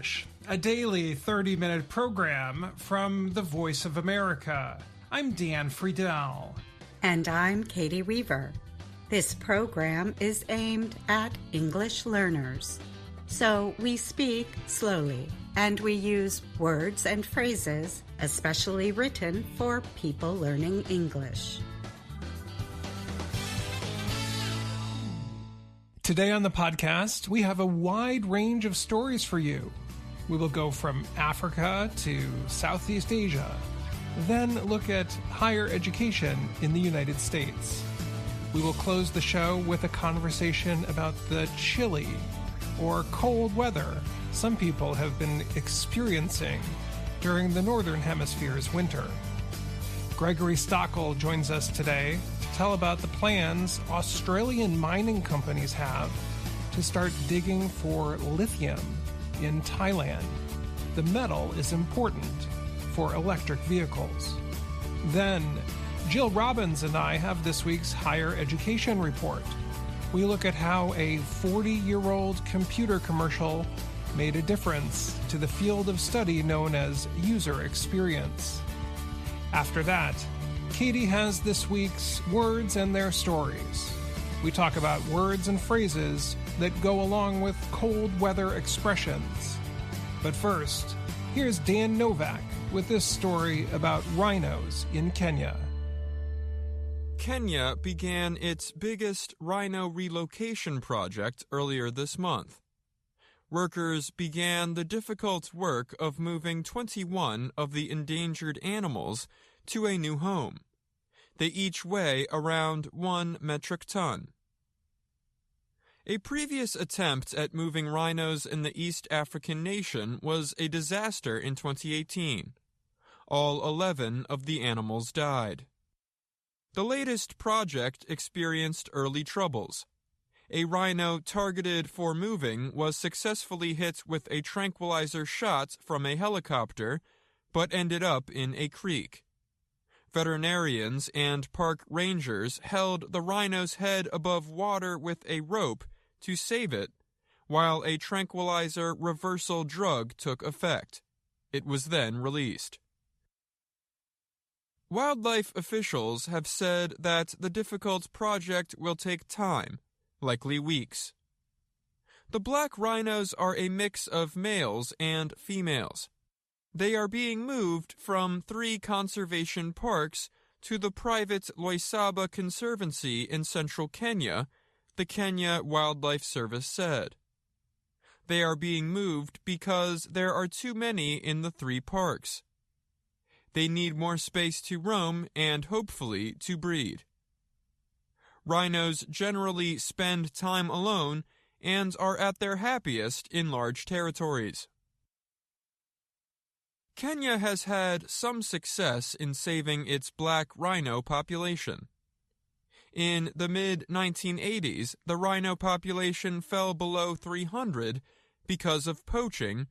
English, a daily 30-minute program from the Voice of America. I'm Dan Friedel. And I'm Katie Weaver. This program is aimed at English learners. So we speak slowly, and we use words and phrases especially written for people learning English. Today on the podcast, we have a wide range of stories for you. We will go from Africa to Southeast Asia, then look at higher education in the United States. We will close the show with a conversation about the chilly or cold weather some people have been experiencing during the Northern Hemisphere's winter. Gregory Stockel joins us today to tell about the plans Australian mining companies have to start digging for lithium in Thailand. The metal is important for electric vehicles. Then, Jill Robbins and I have this week's Higher Education Report. We look at how a 40-year-old computer commercial made a difference to the field of study known as user experience. After that, Katie has this week's Words and Their Stories. We talk about words and phrases that go along with cold weather expressions. But first, here's Dan Novak with this story about rhinos in Kenya. Kenya began its biggest rhino relocation project earlier this month. Workers began the difficult work of moving 21 of the endangered animals to a new home. They each weigh around 1 metric ton. A previous attempt at moving rhinos in the East African nation was a disaster in 2018. All 11 of the animals died. The latest project experienced early troubles. A rhino targeted for moving was successfully hit with a tranquilizer shot from a helicopter, but ended up in a creek. Veterinarians and park rangers held the rhino's head above water with a rope to save it, while a tranquilizer reversal drug took effect. It was then released. Wildlife officials have said that the difficult project will take time, likely weeks. The black rhinos are a mix of males and females. They are being moved from 3 conservation parks to the private Loisaba Conservancy in central Kenya, the Kenya Wildlife Service said. They are being moved because there are too many in the 3 parks. They need more space to roam and hopefully to breed. Rhinos generally spend time alone and are at their happiest in large territories. Kenya has had some success in saving its black rhino population. In the mid-1980s, the rhino population fell below 300 because of poaching,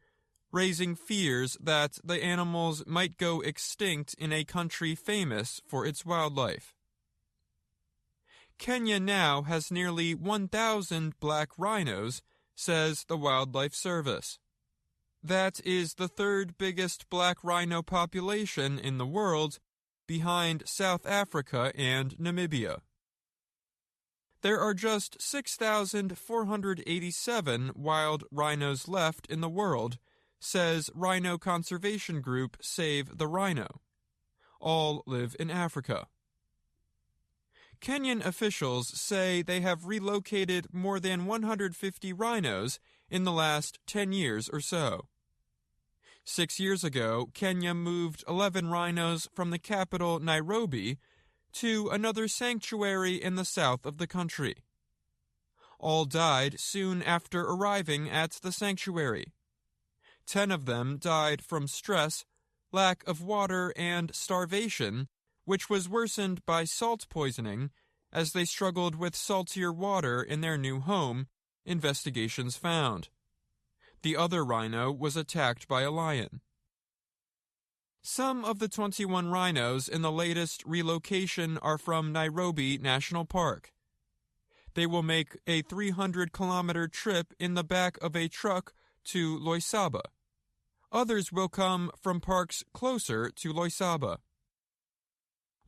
raising fears that the animals might go extinct in a country famous for its wildlife. Kenya now has nearly 1,000 black rhinos, says the Wildlife Service. That is the 3rd biggest black rhino population in the world, behind South Africa and Namibia. There are just 6,487 wild rhinos left in the world, says rhino conservation group Save the Rhino. All live in Africa. Kenyan officials say they have relocated more than 150 rhinos in the last 10 years or so. 6 years ago, Kenya moved 11 rhinos from the capital, Nairobi, to another sanctuary in the south of the country. All died soon after arriving at the sanctuary. 10 of them died from stress, lack of water, and starvation, which was worsened by salt poisoning as they struggled with saltier water in their new home, investigations found. The other rhino was attacked by a lion. Some of the 21 rhinos in the latest relocation are from Nairobi National Park. They will make a 300-kilometer trip in the back of a truck to Loisaba, Others will come from parks closer to Loisaba.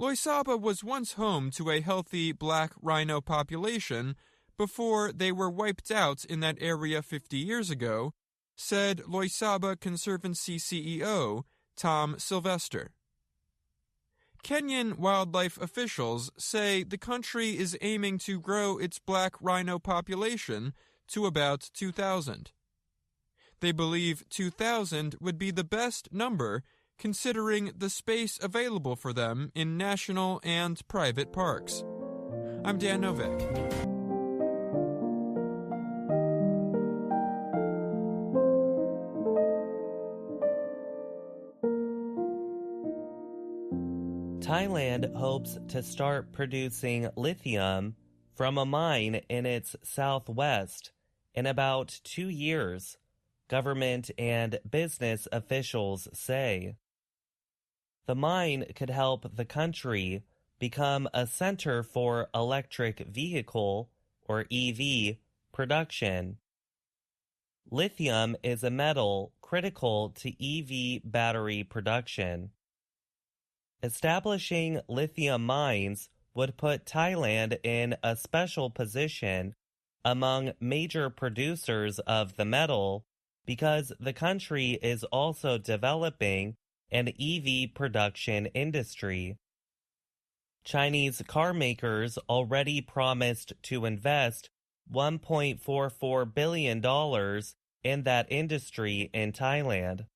Loisaba was once home to a healthy black rhino population before they were wiped out in that area 50 years ago, said Loisaba Conservancy CEO Tom Sylvester. Kenyan wildlife officials say the country is aiming to grow its black rhino population to about 2,000. They believe 2,000 would be the best number considering the space available for them in national and private parks. I'm Dan Novak. Thailand hopes to start producing lithium from a mine in its southwest in about 2 years, government and business officials say. The mine could help the country become a center for electric vehicle, or EV, production. Lithium is a metal critical to EV battery production. Establishing lithium mines would put Thailand in a special position among major producers of the metal because the country is also developing an EV production industry. Chinese car makers already promised to invest $1.44 billion in that industry in Thailand.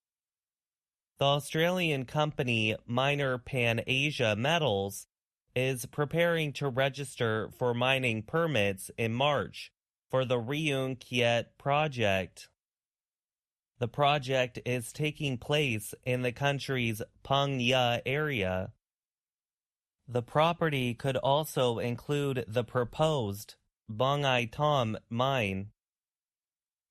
The Australian company Miner Pan Asia Metals is preparing to register for mining permits in March for the relocation project. The project is taking place in the country's Phang area. The property could also include the proposed Bong Tom mine.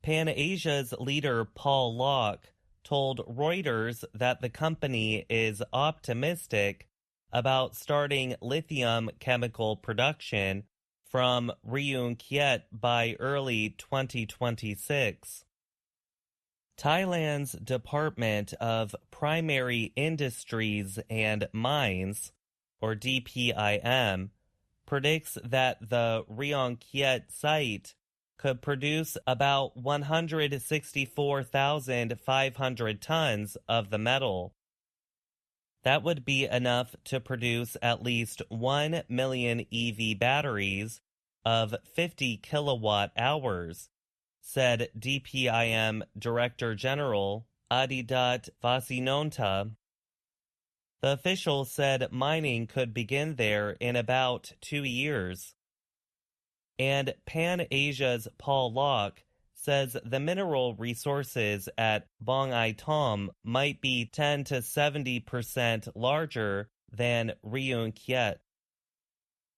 Pan Asia's leader Paul Locke told Reuters that the company is optimistic about starting lithium chemical production from relocation by early 2026. Thailand's Department of Primary Industries and Mines, or DPIM, predicts that the relocation site could produce about 164,500 tons of the metal. That would be enough to produce at least 1 million EV batteries of 50 kilowatt hours, said DPIM Director General Adidat Vasinonta. The official said mining could begin there in about 2 years. And Pan Asia's Paul Locke says the mineral resources at Bong Tom might be 10 to 70% larger than relocation.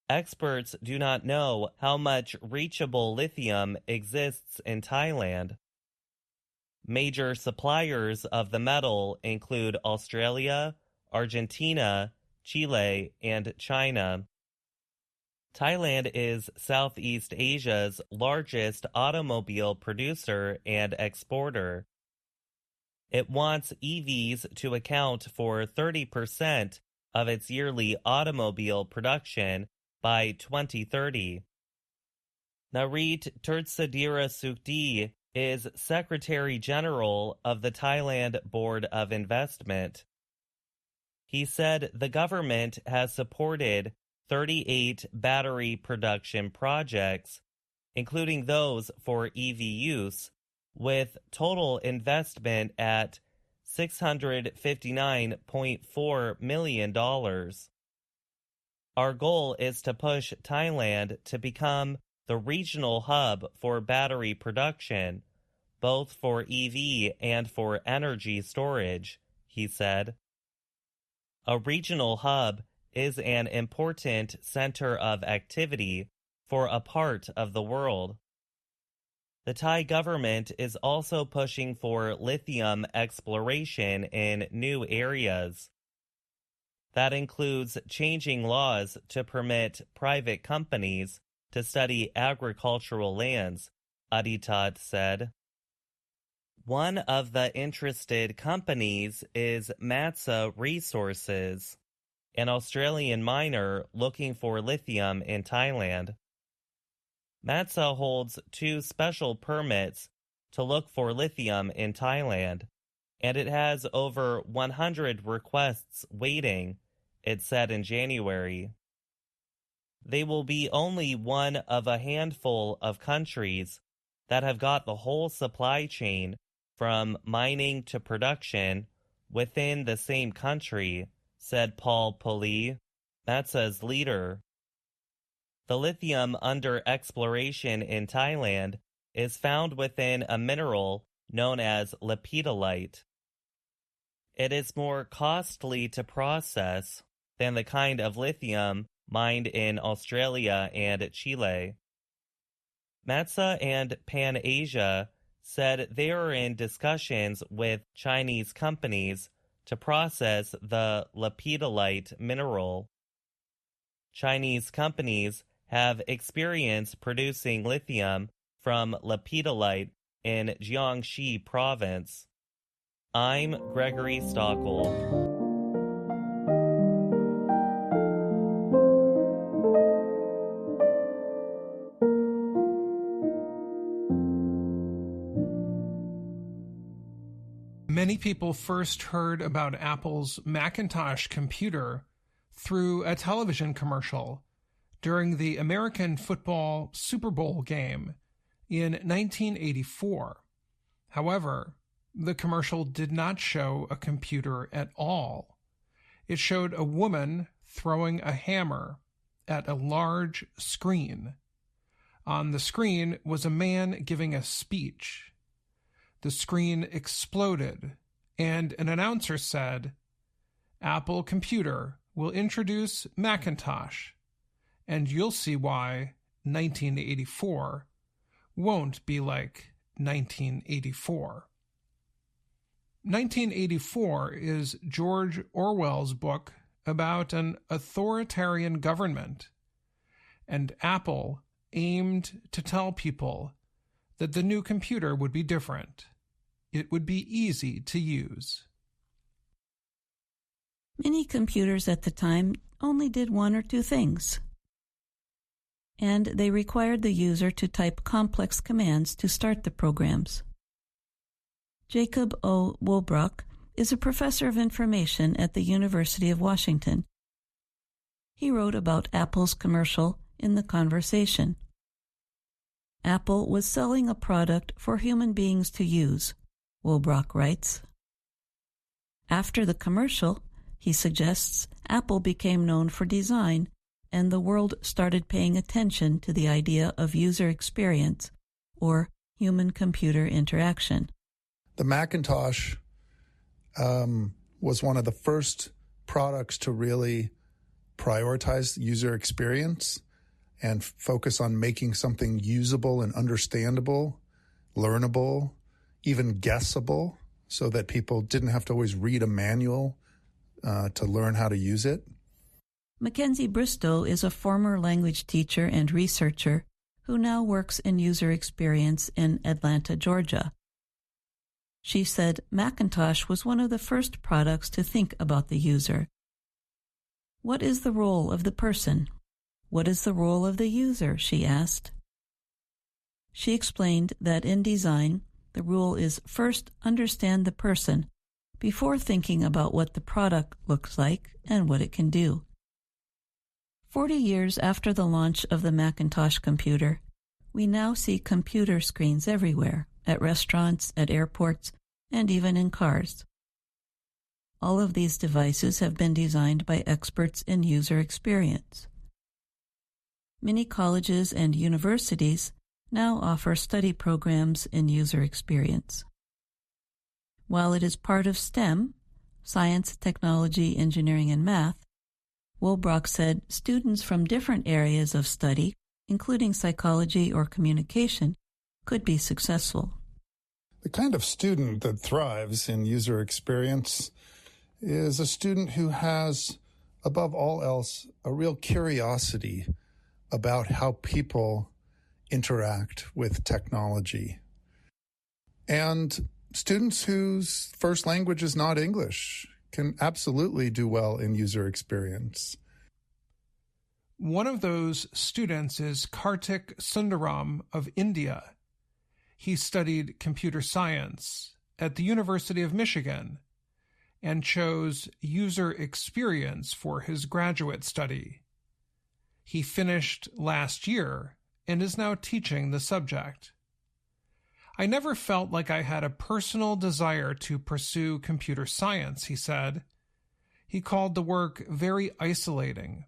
Experts do not know how much reachable lithium exists in Thailand. Major suppliers of the metal include Australia, Argentina, Chile, and China. Thailand is Southeast Asia's largest automobile producer and exporter. It wants EVs to account for 30% of its yearly automobile production by 2030. Narit Turtsadira Sukdi is Secretary General of the Thailand Board of Investment. He said the government has supported 38 battery production projects, including those for EV use, with total investment at $659.4 million. Our goal is to push Thailand to become the regional hub for battery production, both for EV and for energy storage, he said. A regional hub is an important center of activity for a part of the world. The Thai government is also pushing for lithium exploration in new areas. That includes changing laws to permit private companies to study agricultural lands, Aditat said. One of the interested companies is Matsa Resources, an Australian miner looking for lithium in Thailand. Matsa holds 2 special permits to look for lithium in Thailand, and it has over 100 requests waiting, it said in January. They will be only one of a handful of countries that have got the whole supply chain from mining to production within the same country, said Paul Pulley, Matsa's leader. The lithium under exploration in Thailand is found within a mineral known as lepidolite. It is more costly to process than the kind of lithium mined in Australia and Chile. Matsa and Pan Asia said they are in discussions with Chinese companies to process the lepidolite mineral. Chinese companies have experience producing lithium from lepidolite in Jiangxi province. I'm Gregory Stockel. Many people first heard about Apple's Macintosh computer through a television commercial during the American football Super Bowl game in 1984. However, the commercial did not show a computer at all. It showed a woman throwing a hammer at a large screen. On the screen was a man giving a speech. The screen exploded, and an announcer said, "Apple Computer will introduce Macintosh, and you'll see why 1984 won't be like 1984. 1984 is George Orwell's book about an authoritarian government, and Apple aimed to tell people that the new computer would be different. It would be easy to use. Many computers at the time only did 1 or 2 things, and they required the user to type complex commands to start the programs. Jacob O. Woolbrock is a professor of information at the University of Washington. He wrote about Apple's commercial in The Conversation. Apple was selling a product for human beings to use, Woolbrock writes. After the commercial, he suggests, Apple became known for design, and the world started paying attention to the idea of user experience, or human-computer interaction. The Macintosh was one of the first products to really prioritize user experience and focus on making something usable and understandable, learnable, even guessable, so that people didn't have to always read a manual to learn how to use it. Mackenzie Bristow is a former language teacher and researcher who now works in user experience in Atlanta, Georgia. She said Macintosh was one of the first products to think about the user. What is the role of the person? What is the role of the user? She asked. She explained that in design, the rule is first understand the person before thinking about what the product looks like and what it can do. 40 years after the launch of the Macintosh computer, we now see computer screens everywhere, at restaurants, at airports, and even in cars. All of these devices have been designed by experts in user experience. Many colleges and universities now offer study programs in user experience. While it is part of STEM, science, technology, engineering, and math, Woolbrock said students from different areas of study, including psychology or communication, could be successful. The kind of student that thrives in user experience is a student who has, above all else, a real curiosity about how people interact with technology. And students whose first language is not English can absolutely do well in user experience. One of those students is Kartik Sundaram of India. He studied computer science at the University of Michigan and chose user experience for his graduate study. He finished last year and is now teaching the subject. I never felt like I had a personal desire to pursue computer science, he said. He called the work very isolating.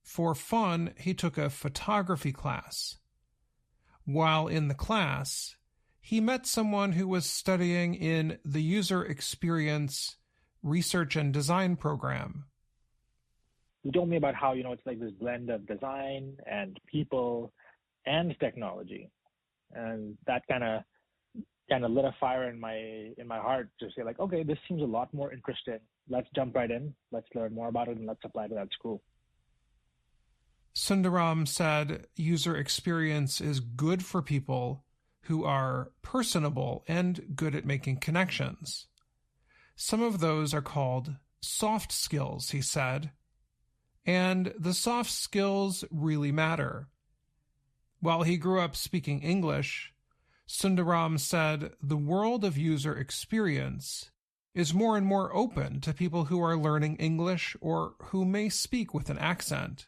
For fun, he took a photography class. While in the class, he met someone who was studying in the User Experience Research and Design program. He told me about how, it's like this blend of design and people and technology. And that kind of lit a fire in my heart to say, like, okay, this seems a lot more interesting. Let's jump right in. Let's learn more about it and let's apply to that school. Sundaram said user experience is good for people who are personable and good at making connections. Some of those are called soft skills, he said. And the soft skills really matter. While he grew up speaking English, Sundaram said the world of user experience is more and more open to people who are learning English or who may speak with an accent.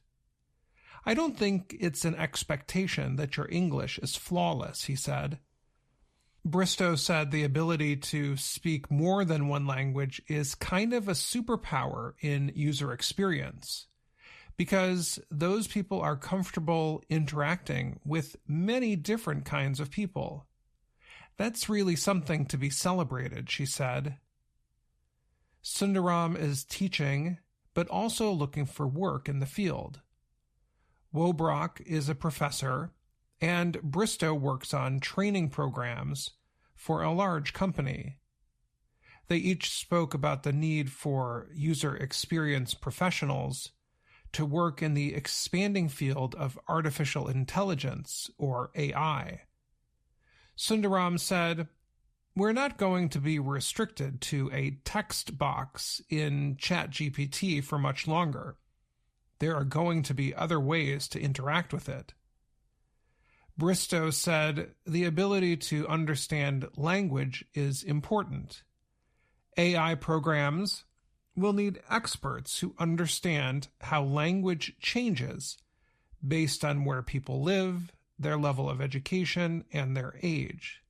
I don't think it's an expectation that your English is flawless, he said. Bristow said the ability to speak more than one language is kind of a superpower in user experience, because those people are comfortable interacting with many different kinds of people. That's really something to be celebrated, she said. Sundaram is teaching, but also looking for work in the field. Wobrock is a professor, and Bristow works on training programs for a large company. They each spoke about the need for user experience professionals to work in the expanding field of artificial intelligence, or AI. Sundaram said, "We're not going to be restricted to a text box in ChatGPT for much longer. There are going to be other ways to interact with it." Bristow said the ability to understand language is important. AI programs will need experts who understand how language changes based on where people live, their level of education, and their age.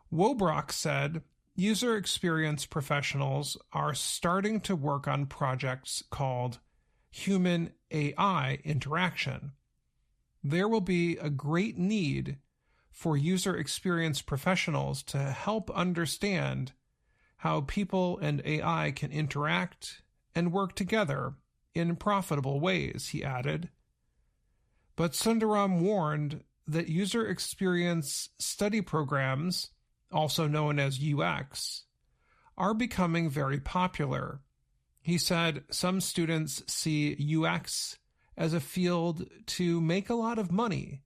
Wobrock said user experience professionals are starting to work on projects called human-AI interaction. There will be a great need for user experience professionals to help understand how people and AI can interact and work together in profitable ways, he added. But Sundaram warned that user experience study programs, also known as UX, are becoming very popular. He said some students see UX as a field to make a lot of money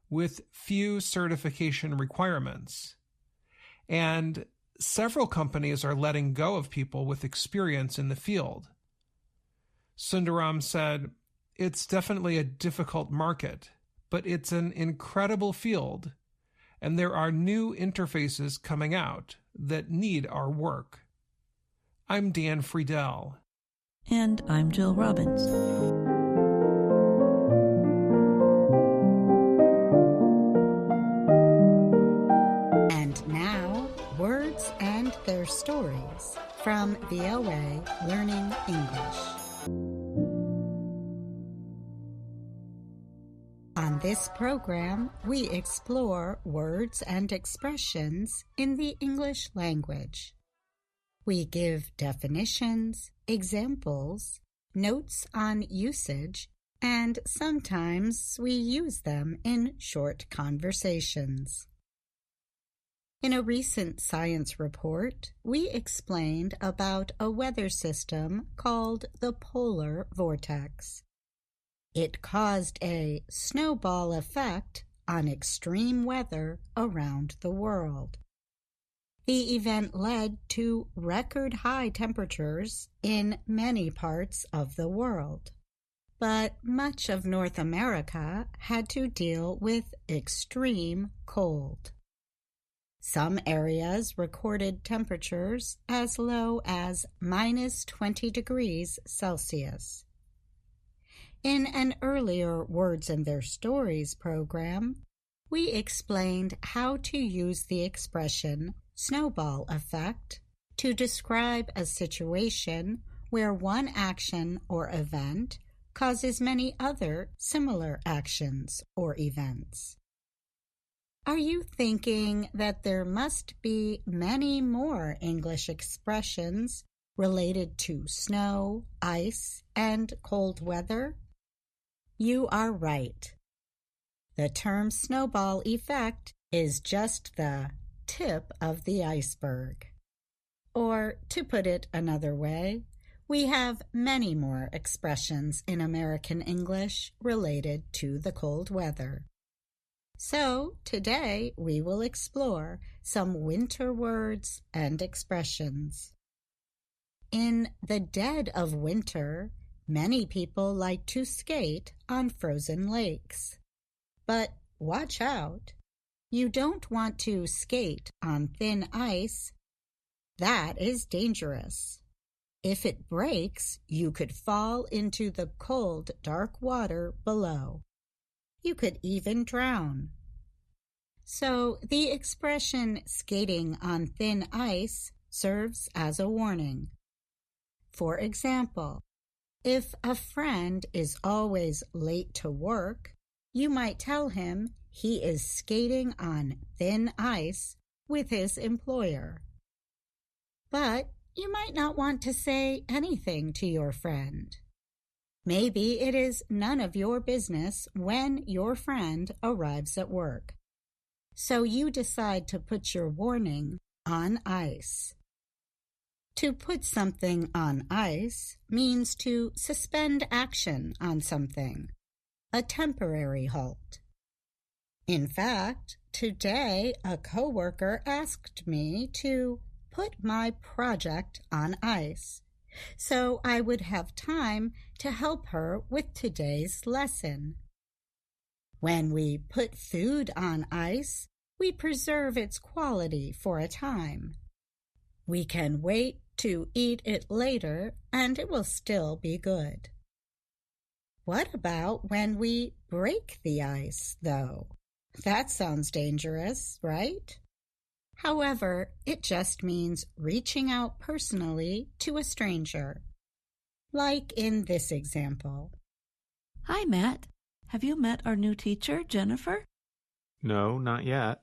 with few certification requirements. And several companies are letting go of people with experience in the field. Sundaram said, "It's definitely a difficult market, but it's an incredible field, and there are new interfaces coming out that need our work." I'm Dan Friedel. And I'm Jill Robbins. And now, words and their stories from VOA Learning English. On this program, we explore words and expressions in the English language. We give definitions, examples, notes on usage, and sometimes we use them in short conversations. In a recent science report, we explained about a weather system called the polar vortex. It caused a snowball effect on extreme weather around the world. The event led to record-high temperatures in many parts of the world. But much of North America had to deal with extreme cold. Some areas recorded temperatures as low as -20 degrees Celsius. In an earlier Words and Their Stories program, we explained how to use the expression snowball effect to describe a situation where one action or event causes many other similar actions or events. Are you thinking that there must be many more English expressions related to snow, ice, and cold weather? You are right. The term snowball effect is just the tip of the iceberg. Or, to put it another way, we have many more expressions in American English related to the cold weather. So, today we will explore some winter words and expressions. In the dead of winter, many people like to skate on frozen lakes. But watch out! You don't want to skate on thin ice. That is dangerous. If it breaks, you could fall into the cold, dark water below. You could even drown. So the expression skating on thin ice serves as a warning. For example, if a friend is always late to work, you might tell him he is skating on thin ice with his employer. But you might not want to say anything to your friend. Maybe it is none of your business when your friend arrives at work. So you decide to put your warning on ice. To put something on ice means to suspend action on something, a temporary halt. In fact, today a coworker asked me to put my project on ice, so I would have time to help her with today's lesson. When we put food on ice, we preserve its quality for a time. We can wait to eat it later, and it will still be good. What about when we break the ice, though? That sounds dangerous, right? However, it just means reaching out personally to a stranger, like in this example. Hi, Matt. Have you met our new teacher, Jennifer? No, not yet.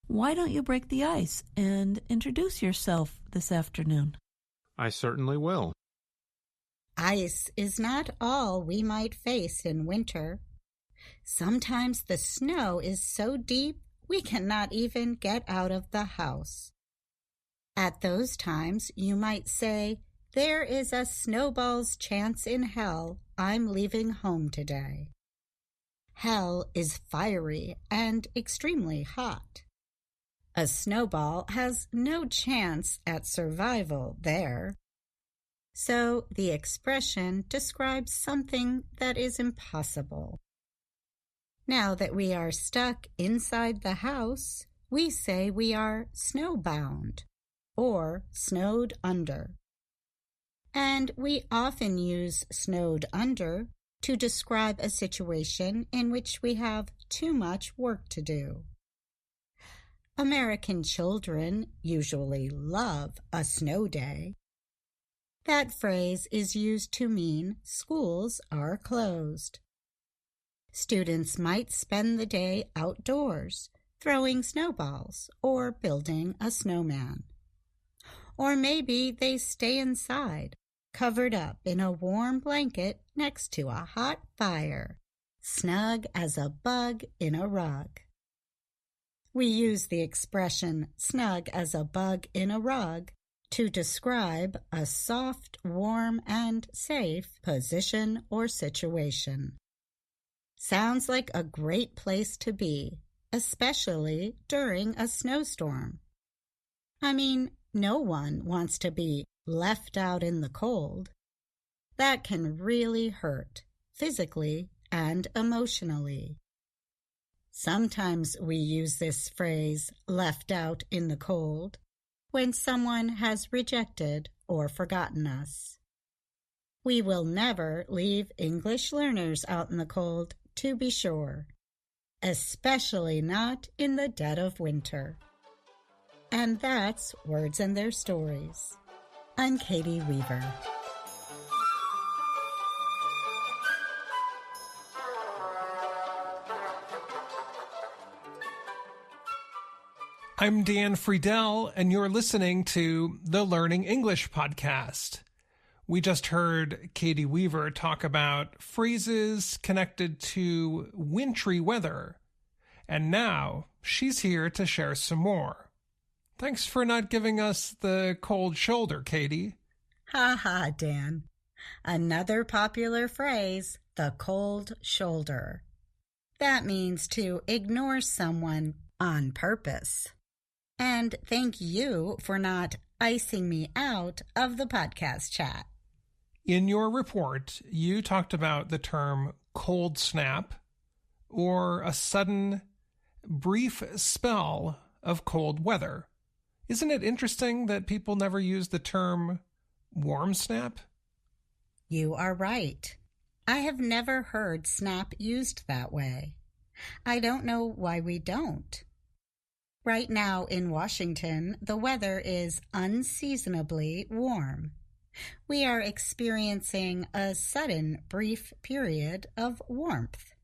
Why don't you break the ice and introduce yourself this afternoon? I certainly will. Ice is not all we might face in winter. Sometimes the snow is so deep we cannot even get out of the house. At those times, you might say, "There is a snowball's chance in hell. I'm leaving home today." Hell is fiery and extremely hot. A snowball has no chance at survival there. So the expression describes something that is impossible. Now that we are stuck inside the house, we say we are snowbound or snowed under. And we often use snowed under to describe a situation in which we have too much work to do. American children usually love a snow day. That phrase is used to mean schools are closed. Students might spend the day outdoors, throwing snowballs or building a snowman. Or maybe they stay inside, covered up in a warm blanket next to a hot fire, snug as a bug in a rug. We use the expression snug as a bug in a rug to describe a soft, warm, and safe position or situation. Sounds like a great place to be, especially during a snowstorm. I mean, no one wants to be left out in the cold. That can really hurt, physically and emotionally. Sometimes we use this phrase, left out in the cold, when someone has rejected or forgotten us. We will never leave English learners out in the cold, to be sure, especially not in the dead of winter. And that's Words and Their Stories. I'm Katie Weaver. I'm Dan Friedel, and you're listening to the Learning English podcast. We just heard Katie Weaver talk about phrases connected to wintry weather, and now she's here to share some more. Thanks for not giving us the cold shoulder, Katie. Ha ha, Dan. Another popular phrase, the cold shoulder. That means to ignore someone on purpose. And thank you for not icing me out of the podcast chat. In your report, you talked about the term cold snap, or a sudden, brief spell of cold weather. Isn't it interesting that people never use the term warm snap? You are right. I have never heard snap used that way. I don't know why we don't. Right now in Washington, the weather is unseasonably warm. We are experiencing a sudden, brief period of warmth.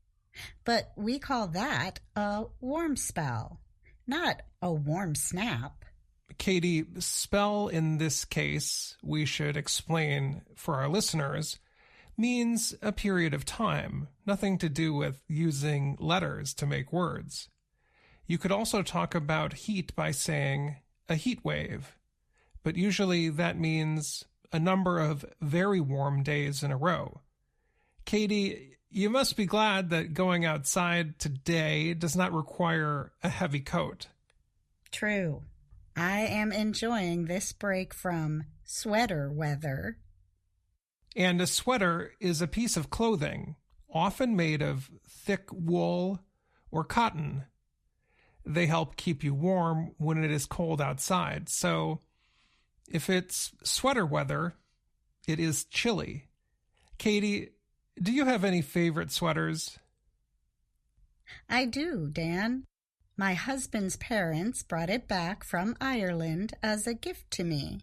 But we call that a warm spell, not a warm snap. Katie, spell in this case, we should explain for our listeners, means a period of time, nothing to do with using letters to make words. You could also talk about heat by saying a heat wave, but usually that means a number of very warm days in a row. Katie, you must be glad that going outside today does not require a heavy coat. True. I am enjoying this break from sweater weather. And a sweater is a piece of clothing, often made of thick wool or cotton. They help keep you warm when it is cold outside. So if it's sweater weather, it is chilly. Katie, do you have any favorite sweaters? I do, Dan. My husband's parents brought it back from Ireland as a gift to me.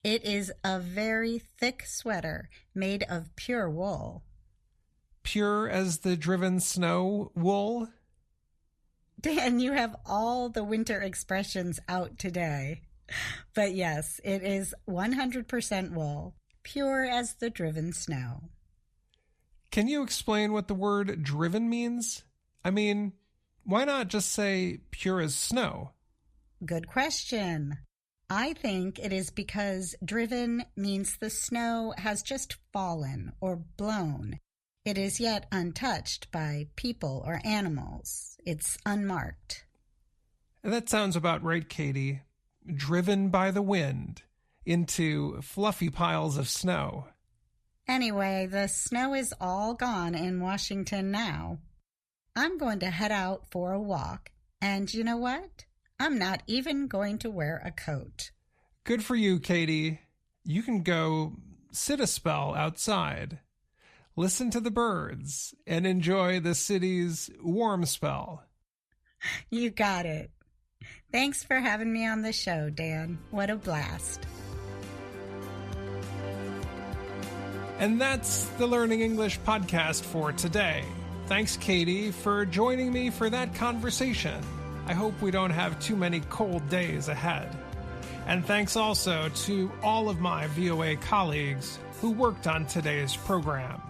It is a very thick sweater made of pure wool. Pure as the driven snow wool? Dan, you have all the winter expressions out today. But yes, it is 100% wool, pure as the driven snow. Can you explain what the word driven means? I mean, why not just say pure as snow? Good question. I think it is because driven means the snow has just fallen or blown. It is yet untouched by people or animals. It's unmarked. That sounds about right, Katie. Driven by the wind into fluffy piles of snow. Anyway, the snow is all gone in Washington now. I'm going to head out for a walk, and you know what? I'm not even going to wear a coat. Good for you, Katie. You can go sit a spell outside, listen to the birds, and enjoy the city's warm spell. You got it. Thanks for having me on the show, Dan. What a blast. And that's the Learning English podcast for today. Thanks, Katie, for joining me for that conversation. I hope we don't have too many cold days ahead. And thanks also to all of my VOA colleagues who worked on today's program.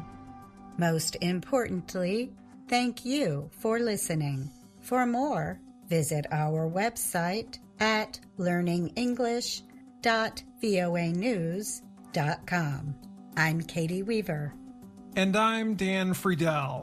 Most importantly, thank you for listening. For more, visit our website at learningenglish.voanews.com. I'm Katie Weaver. And I'm Dan Friedel.